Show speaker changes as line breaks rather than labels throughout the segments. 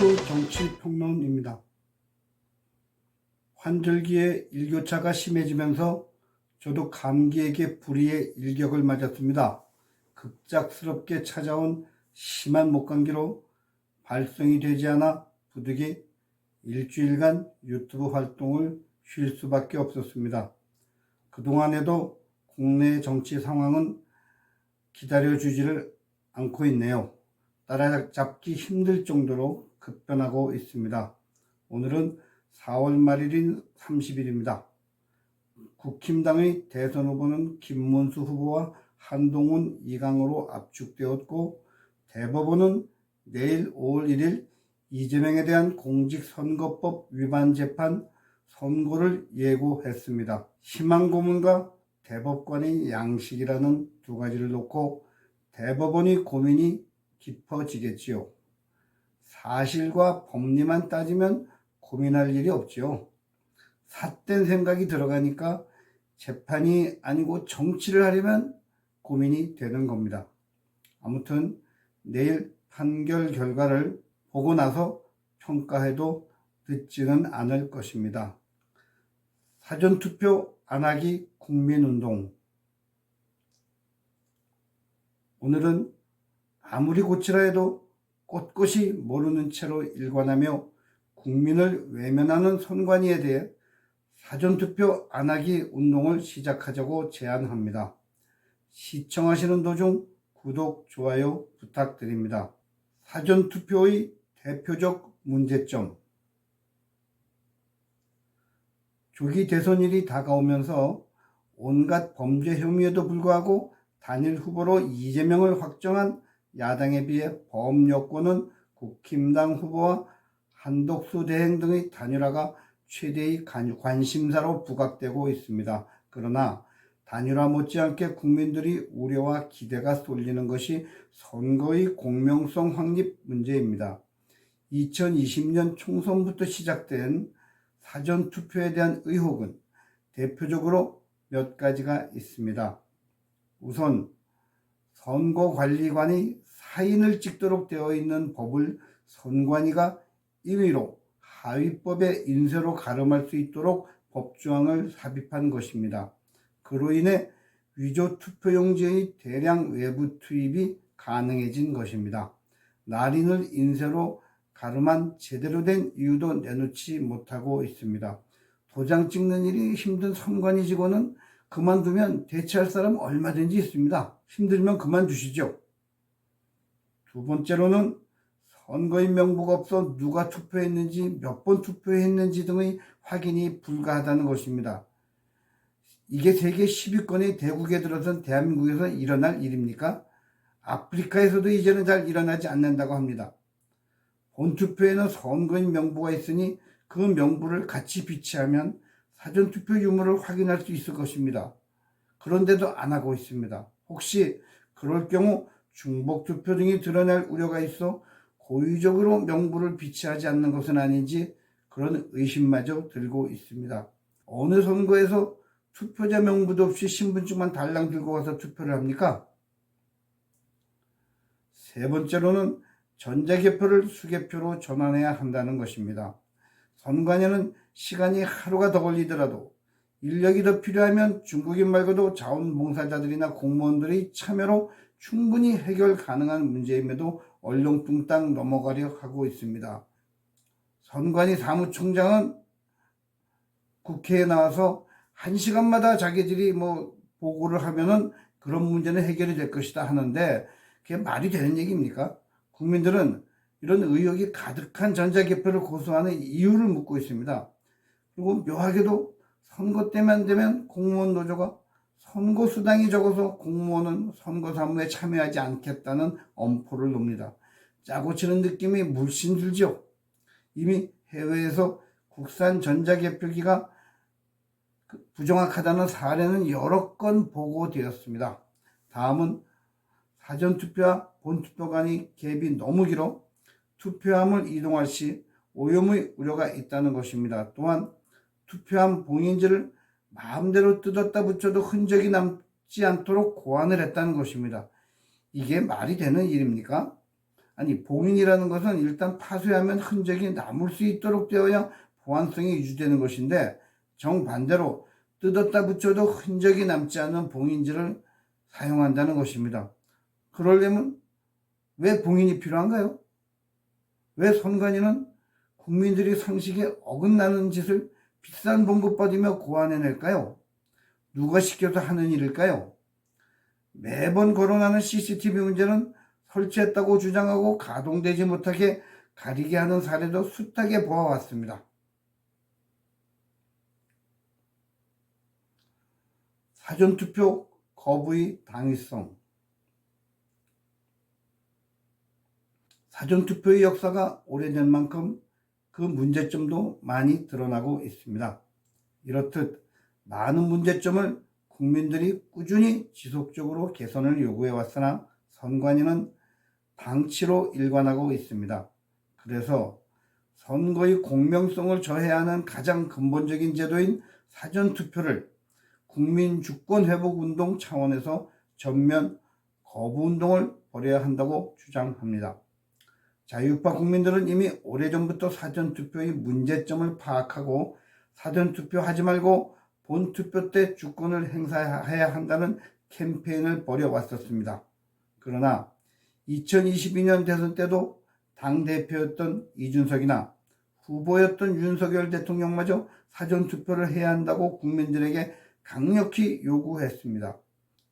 토크 정치평론입니다. 환절기에 일교차가 심해지면서 저도 감기에게 불의의 일격을 맞았습니다. 급작스럽게 찾아온 심한 목감기로 발성이 되지 않아 부득이 일주일간 유튜브 활동을 쉴 수밖에 없었습니다. 그동안에도 국내 정치 상황은 기다려주지를 않고 있네요. 따라잡기 힘들 정도로 급변하고 있습니다. 오늘은 4월 말일인 30일입니다. 국힘당의 대선 후보는 김문수 후보와 한동훈, 이강호로 압축되었고, 대법원은 내일 5월 1일 이재명에 대한 공직선거법 위반 재판 선고를 예고했습니다. 희망고문과 대법관의 양식이라는 두 가지를 놓고 대법원의 고민이 깊어지겠지요. 사실과 법리만 따지면 고민할 일이 없지요. 삿된 생각이 들어가니까 재판이 아니고 정치를 하려면 고민이 되는 겁니다. 아무튼 내일 판결 결과를 보고 나서 평가해도 늦지는 않을 것입니다. 사전투표 안 하기 국민운동. 오늘은 아무리 고치라 해도 꼿꼿이 모르는 채로 일관하며 국민을 외면하는 선관위에 대해 사전투표 안 하기 운동을 시작하자고 제안합니다. 시청하시는 도중 구독, 좋아요 부탁드립니다. 사전투표의 대표적 문제점. 조기 대선일이 다가오면서 온갖 범죄 혐의에도 불구하고 단일 후보로 이재명을 확정한 야당에 비해 범여권은 국힘당 후보와 한덕수 대행 등의 단일화가 최대의 관심사로 부각되고 있습니다. 그러나 단일화 못지않게 국민들이 우려와 기대가 쏠리는 것이 선거의 공명성 확립 문제입니다. 2020년 총선부터 시작된 사전투표에 대한 의혹은 대표적으로 몇 가지가 있습니다. 우선 선거관리관이 사인을 찍도록 되어 있는 법을 선관위가 임의로 하위법의 인쇄로 가름할 수 있도록 법조항을 삽입한 것입니다. 그로 인해 위조 투표용지의 대량 외부 투입이 가능해진 것입니다. 날인을 인쇄로 가름한 제대로 된 이유도 내놓지 못하고 있습니다. 도장 찍는 일이 힘든 선관위 직원은 그만두면 대체할 사람 얼마든지 있습니다. 힘들면 그만두시죠. 두 번째로는 선거인 명부가 없어 누가 투표했는지, 몇 번 투표했는지 등의 확인이 불가하다는 것입니다. 이게 세계 10위권의 대국에 들어선 대한민국에서 일어날 일입니까? 아프리카에서도 이제는 잘 일어나지 않는다고 합니다. 본투표에는 선거인 명부가 있으니 그 명부를 같이 비치하면 사전투표 유무를 확인할 수 있을 것입니다. 그런데도 안 하고 있습니다. 혹시 그럴 경우 중복투표 등이 드러날 우려가 있어 고의적으로 명부를 비치하지 않는 것은 아닌지 그런 의심마저 들고 있습니다. 어느 선거에서 투표자 명부도 없이 신분증만 달랑 들고 가서 투표를 합니까? 세 번째로는 전자개표를 수개표로 전환해야 한다는 것입니다. 선관위는 시간이 하루가 더 걸리더라도 인력이 더 필요하면 중국인 말고도 자원봉사자들이나 공무원들의 참여로 충분히 해결 가능한 문제임에도 얼렁뚱땅 넘어가려 하고 있습니다. 선관위 사무총장은 국회에 나와서 1시간마다 자기들이 보고를 하면은 그런 문제는 해결이 될 것이다 하는데 그게 말이 되는 얘기입니까? 국민들은 이런 의혹이 가득한 전자개표를 고수하는 이유를 묻고 있습니다. 그리고 묘하게도 선거 때만 되면 공무원 노조가 선거 수당이 적어서 공무원은 선거 사무에 참여하지 않겠다는 엄포를 놉니다. 짜고 치는 느낌이 물씬 들죠. 이미 해외에서 국산 전자개표기가 부정확하다는 사례는 여러 건 보고되었습니다. 다음은 사전투표와 본투표 간의 갭이 너무 길어 투표함을 이동할 시 오염의 우려가 있다는 것입니다. 또한 투표함 봉인지를 마음대로 뜯었다 붙여도 흔적이 남지 않도록 고안을 했다는 것입니다. 이게 말이 되는 일입니까? 아니, 봉인이라는 것은 일단 파쇄하면 흔적이 남을 수 있도록 되어야 보안성이 유지되는 것인데, 정반대로 뜯었다 붙여도 흔적이 남지 않는 봉인지를 사용한다는 것입니다. 그러려면 왜 봉인이 필요한가요? 왜 선관위는 국민들이 상식에 어긋나는 짓을 비싼 봉급 받으며 고안해낼까요? 누가 시켜서 하는 일일까요? 매번 거론하는 CCTV 문제는 설치했다고 주장하고 가동되지 못하게 가리게 하는 사례도 숱하게 보아왔습니다. 사전투표 거부의 당위성. 사전투표의 역사가 오래된 만큼 그 문제점도 많이 드러나고 있습니다. 이렇듯 많은 문제점을 국민들이 꾸준히 지속적으로 개선을 요구해 왔으나 선관위는 방치로 일관하고 있습니다. 그래서 선거의 공명성을 저해하는 가장 근본적인 제도인 사전투표를 국민주권회복운동 차원에서 전면 거부운동을 벌여야 한다고 주장합니다. 자유우파 국민들은 이미 오래전부터 사전투표의 문제점을 파악하고 사전투표하지 말고 본투표 때 주권을 행사해야 한다는 캠페인을 벌여왔었습니다. 그러나 2022년 대선 때도 당대표였던 이준석이나 후보였던 윤석열 대통령마저 사전투표를 해야 한다고 국민들에게 강력히 요구했습니다.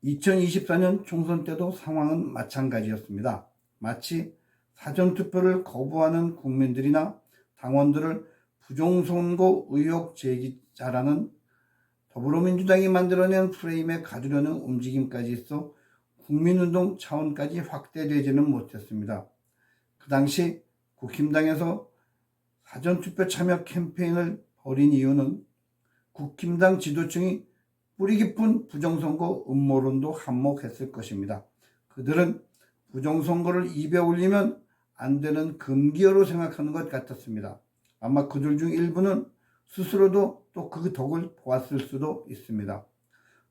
2024년 총선 때도 상황은 마찬가지였습니다. 마치 사전투표를 거부하는 국민들이나 당원들을 부정선거 의혹 제기자라는 더불어민주당이 만들어낸 프레임에 가두려는 움직임까지 있어 국민운동 차원까지 확대되지는 못했습니다. 그 당시 국힘당에서 사전투표 참여 캠페인을 벌인 이유는 국힘당 지도층이 뿌리 깊은 부정선거 음모론도 한몫했을 것입니다. 그들은 부정선거를 입에 올리면 안 되는 금기어로 생각하는 것 같았습니다. 아마 그들 중 일부는 스스로도 또 그 덕을 보았을 수도 있습니다.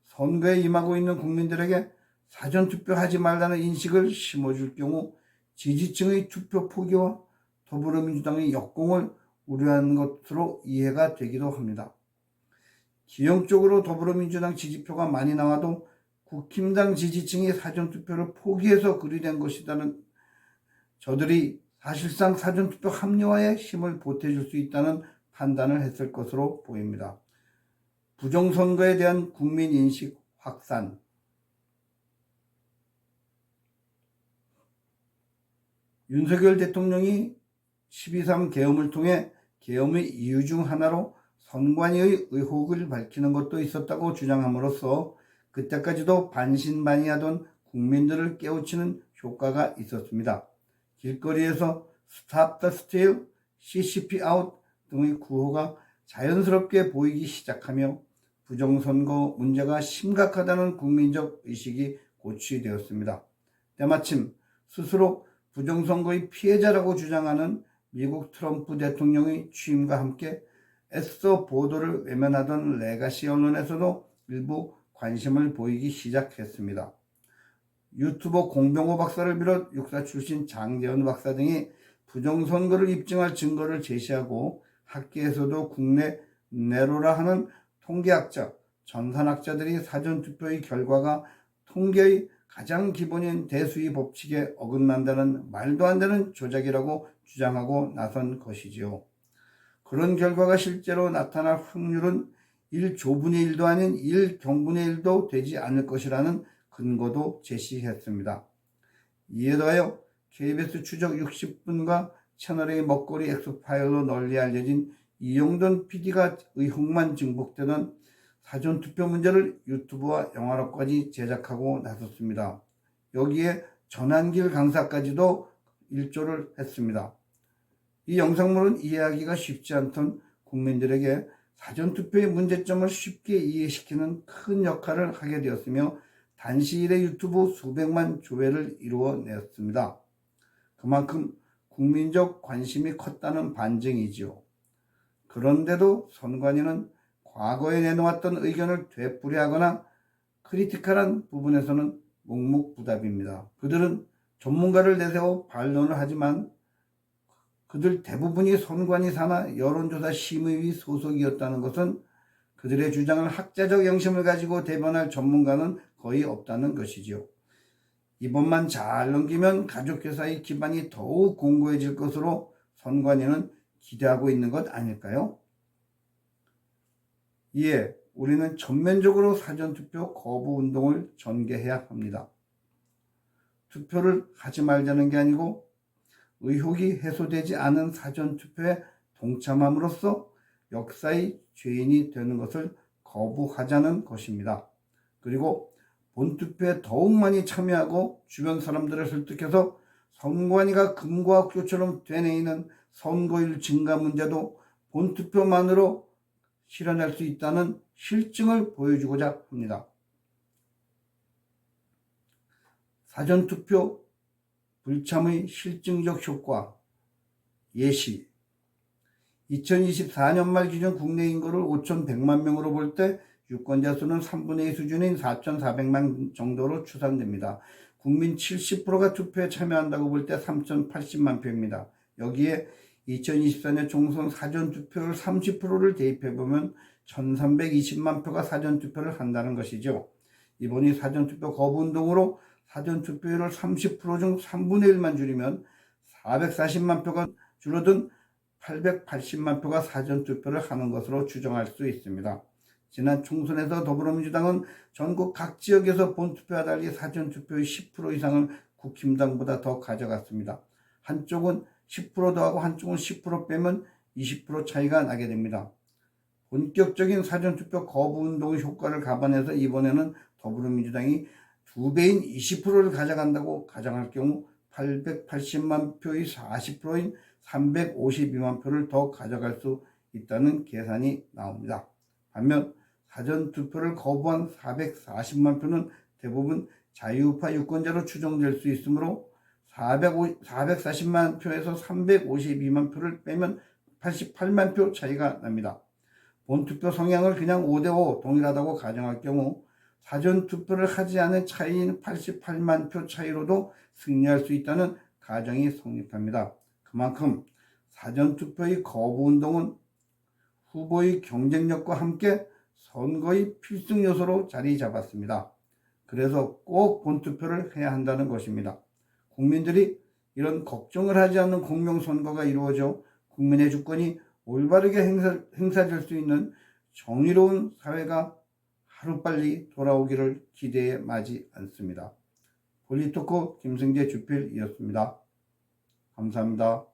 선거에 임하고 있는 국민들에게 사전투표하지 말라는 인식을 심어줄 경우 지지층의 투표 포기와 더불어민주당의 역공을 우려하는 것으로 이해가 되기도 합니다. 기형적으로 더불어민주당 지지표가 많이 나와도 국힘당 지지층이 사전투표를 포기해서 그리 된 것이라는 저들이 사실상 사전투표 합리화에 힘을 보태줄 수 있다는 판단을 했을 것으로 보입니다. 부정선거에 대한 국민인식 확산. 윤석열 대통령이 12.3 계엄을 통해 계엄의 이유 중 하나로 선관위의 의혹을 밝히는 것도 있었다고 주장함으로써 그때까지도 반신반의하던 국민들을 깨우치는 효과가 있었습니다. 길거리에서 Stop the Steal, CCP out 등의 구호가 자연스럽게 보이기 시작하며 부정선거 문제가 심각하다는 국민적 의식이 고취되었습니다. 때마침 스스로 부정선거의 피해자라고 주장하는 미국 트럼프 대통령의 취임과 함께 애써 보도를 외면하던 레가시 언론에서도 일부 관심을 보이기 시작했습니다. 유튜버 공병호 박사를 비롯 육사 출신 장재원 박사 등이 부정선거를 입증할 증거를 제시하고 학계에서도 국내 네로라 하는 통계학자, 전산학자들이 사전투표의 결과가 통계의 가장 기본인 대수의 법칙에 어긋난다는 말도 안 되는 조작이라고 주장하고 나선 것이지요. 그런 결과가 실제로 나타날 확률은 1조분의 1도 아닌 1경분의 1도 되지 않을 것이라는 근거도 제시했습니다. 이에 더하여 KBS 추적 60분과 채널의 먹거리 엑스파일로 널리 알려진 이용돈 PD가 의혹만 증폭되던 사전투표 문제를 유튜브와 영화로까지 제작하고 나섰습니다. 여기에 전한길 강사까지도 일조를 했습니다. 이 영상물은 이해하기가 쉽지 않던 국민들에게 사전투표의 문제점을 쉽게 이해시키는 큰 역할을 하게 되었으며 단시일에 유튜브 수백만 조회를 이루어냈습니다. 그만큼 국민적 관심이 컸다는 반증이지요. 그런데도 선관위는 과거에 내놓았던 의견을 되풀이하거나 크리티컬한 부분에서는 묵묵부답입니다. 그들은 전문가를 내세워 반론을 하지만 그들 대부분이 선관위 산하 여론조사 심의위 소속이었다는 것은 그들의 주장을 학자적 영심을 가지고 대변할 전문가는 거의 없다는 것이지요. 이번만 잘 넘기면 가족회사의 기반이 더욱 공고해질 것으로 선관위는 기대하고 있는 것 아닐까요? 이에 우리는 전면적으로 사전투표 거부 운동을 전개해야 합니다. 투표를 하지 말자는 게 아니고 의혹이 해소되지 않은 사전투표에 동참함으로써 역사의 죄인이 되는 것을 거부하자는 것입니다. 그리고 본투표에 더욱 많이 참여하고 주변 사람들을 설득해서 선관위가 금과 옥조처럼 되뇌이는 선거율 증가 문제도 본투표만으로 실현할 수 있다는 실증을 보여주고자 합니다. 사전투표 불참의 실증적 효과 예시 2024년 말 기준 국내 인구를 5,100만 명으로 볼 때 유권자 수는 3분의 2 수준인 4,400만 정도로 추산됩니다. 국민 70%가 투표에 참여한다고 볼 때 3,080만 표입니다. 여기에 2024년 총선 사전투표를 30%를 대입해보면 1,320만 표가 사전투표를 한다는 것이죠. 이번이 사전투표 거부운동으로 사전투표율을 30% 중 3분의 1만 줄이면 440만 표가 줄어든 880만 표가 사전투표를 하는 것으로 추정할 수 있습니다. 지난 총선에서 더불어민주당은 전국 각 지역에서 본투표와 달리 사전투표의 10% 이상을 국힘당보다 더 가져갔습니다. 한쪽은 10% 더하고 한쪽은 10% 빼면 20% 차이가 나게 됩니다. 본격적인 사전투표 거부운동의 효과를 감안해서 이번에는 더불어민주당이 2배인 20%를 가져간다고 가정할 경우 880만 표의 40%인 352만 표를 더 가져갈 수 있다는 계산이 나옵니다. 반면 사전투표를 거부한 440만 표는 대부분 자유우파 유권자로 추정될 수 있으므로 440만 표에서 352만 표를 빼면 88만 표 차이가 납니다. 본투표 성향을 그냥 5대5 동일하다고 가정할 경우 사전투표를 하지 않은 차이인 88만 표 차이로도 승리할 수 있다는 가정이 성립합니다. 그만큼 사전투표의 거부운동은 후보의 경쟁력과 함께 선거의 필승 요소로 자리 잡았습니다. 그래서 꼭 본투표를 해야 한다는 것입니다. 국민들이 이런 걱정을 하지 않는 공명선거가 이루어져 국민의 주권이 올바르게 행사될 수 있는 정의로운 사회가 하루빨리 돌아오기를 기대해 마지 않습니다. 폴리토크 김승재 주필이었습니다. 감사합니다.